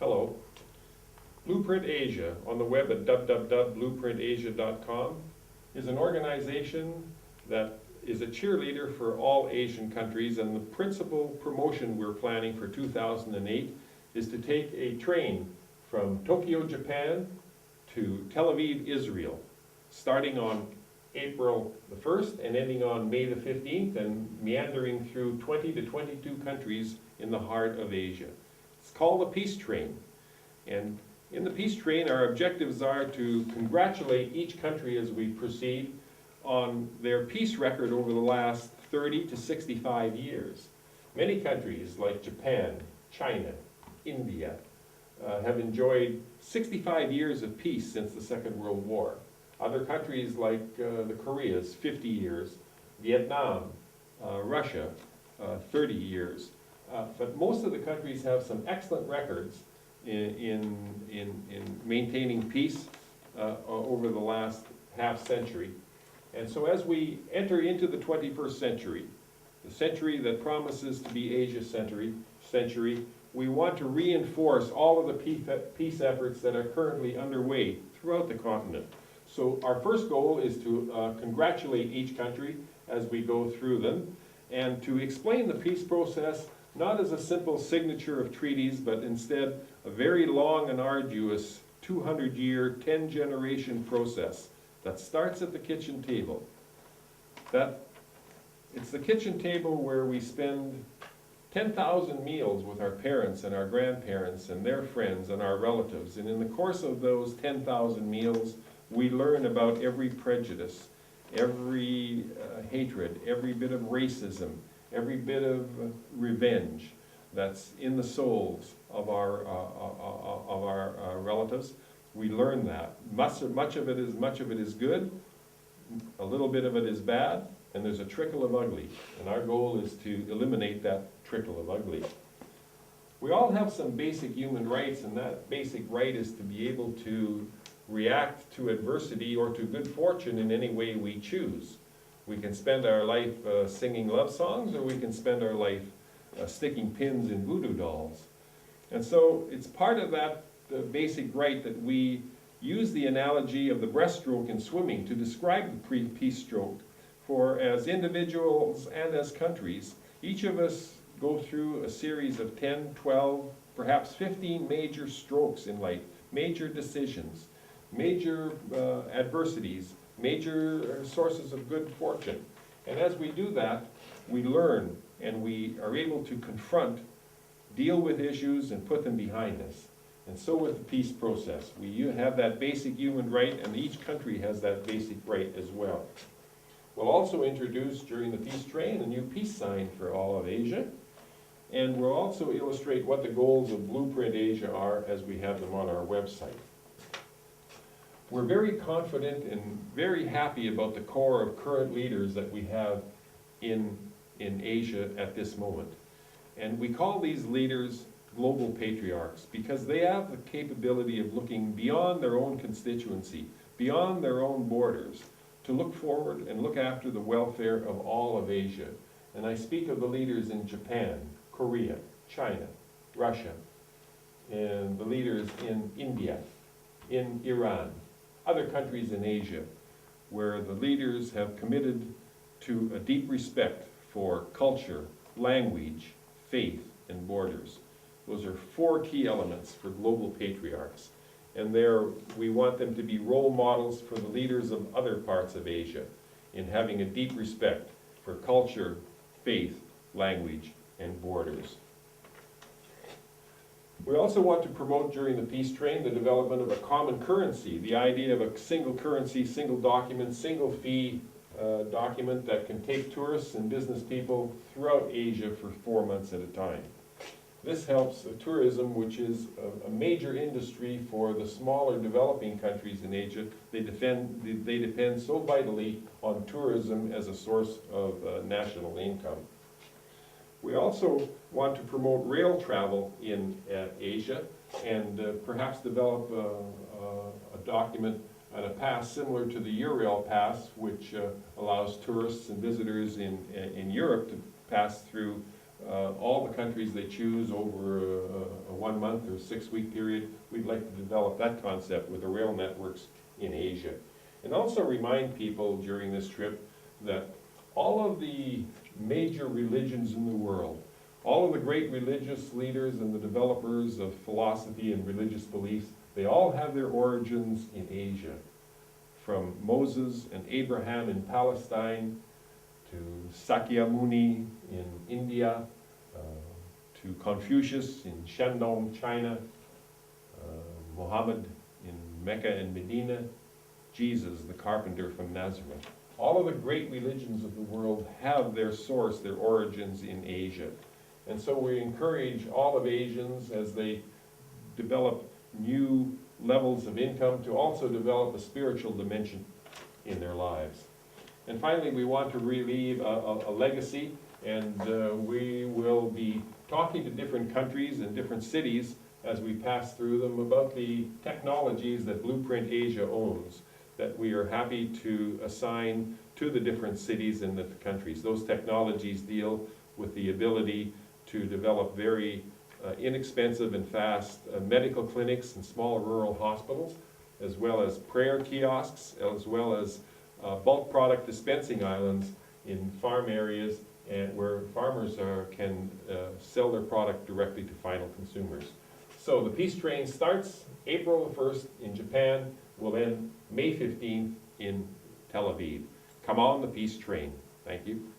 Hello. Blueprint Asia, on the web at www.blueprintasia.com, is an organization that is a cheerleader for all Asian countries, and the principal promotion we're planning for 2008 is to take a train from Tokyo, Japan to Tel Aviv, Israel, starting on April the 1st and ending on May the 15th, and meandering through 20 to 22 countries in the heart of Asia. It's called the Peace Train. And in the Peace Train, our objectives are to congratulate each country as we proceed on their peace record over the last 30 to 65 years. Many countries like Japan, China, India have enjoyed 65 years of peace since the Second World War. Other countries like the Koreas, 50 years, Vietnam, Russia, 30 years. But most of the countries have some excellent records in maintaining peace over the last half century. And so as we enter into the 21st century, the century that promises to be Asia's century, we want to reinforce all of the peace efforts that are currently underway throughout the continent. So our first goal is to congratulate each country as we go through them, and to explain the peace process not as a simple signature of treaties, but instead a very long and arduous 200-year, 10-generation process that starts at the kitchen table. It's the kitchen table where we spend 10,000 meals with our parents and our grandparents and their friends and our relatives, and in the course of those 10,000 meals, we learn about every prejudice, every hatred, every bit of racism, every bit of revenge that's in the souls of our relatives. We learn that. Much of it is good, a little bit of it is bad, and there's a trickle of ugly. And our goal is to eliminate that trickle of ugly. We all have some basic human rights, and that basic right is to be able to react to adversity or to good fortune in any way we choose. We can spend our life singing love songs, or we can spend our life sticking pins in voodoo dolls. And so it's part of that basic right that we use the analogy of the breaststroke in swimming to describe the peace stroke. For as individuals and as countries, each of us go through a series of 10, 12, perhaps 15 major strokes in life, major decisions, major adversities, major sources of good fortune. And as we do that, we learn and we are able to confront, deal with issues and put them behind us. And so with the peace process, we have that basic human right, and each country has that basic right as well. We'll also introduce during the Peace Train a new peace sign for all of Asia, and we'll also illustrate what the goals of Blueprint Asia are as we have them on our website. We're very confident and very happy about the core of current leaders that we have in Asia at this moment. And we call these leaders global patriarchs because they have the capability of looking beyond their own constituency, beyond their own borders, to look forward and look after the welfare of all of Asia. And I speak of the leaders in Japan, Korea, China, Russia, and the leaders in India, in Iran, other countries in Asia, where the leaders have committed to a deep respect for culture, language, faith, and borders. Those are 4 key elements for global patriarchs. And there, we want them to be role models for the leaders of other parts of Asia in having a deep respect for culture, faith, language, and borders. We also want to promote during the Peace Train the development of a common currency, the idea of a single currency, single document, single fee document that can take tourists and business people throughout Asia for 4 months at a time. This helps tourism, which is a major industry for the smaller developing countries in Asia. They depend so vitally on tourism as a source of national income. We also want to promote rail travel in Asia and perhaps develop a document and a pass similar to the Eurail Pass, which allows tourists and visitors in Europe to pass through all the countries they choose over a 1 month or 6-week period. We'd like to develop that concept with the rail networks in Asia. And also remind people during this trip that all of the major religions in the world, all of the great religious leaders and the developers of philosophy and religious beliefs, they all have their origins in Asia. From Moses and Abraham in Palestine, to Sakyamuni in India, to Confucius in Shandong, China, Muhammad in Mecca and Medina, Jesus, the carpenter from Nazareth. All of the great religions of the world have their source, their origins in Asia. And so we encourage all of Asians as they develop new levels of income to also develop a spiritual dimension in their lives. And finally, we want to leave a legacy, and we will be talking to different countries and different cities as we pass through them about the technologies that Blueprint Asia owns, that we are happy to assign to the different cities and the countries. Those technologies deal with the ability to develop very inexpensive and fast medical clinics and small rural hospitals, as well as prayer kiosks, as well as bulk product dispensing islands in farm areas and where farmers can sell their product directly to final consumers. So the Peace Train starts April 1st in Japan, will end May 15th in Tel Aviv. Come on the Peace Train. Thank you.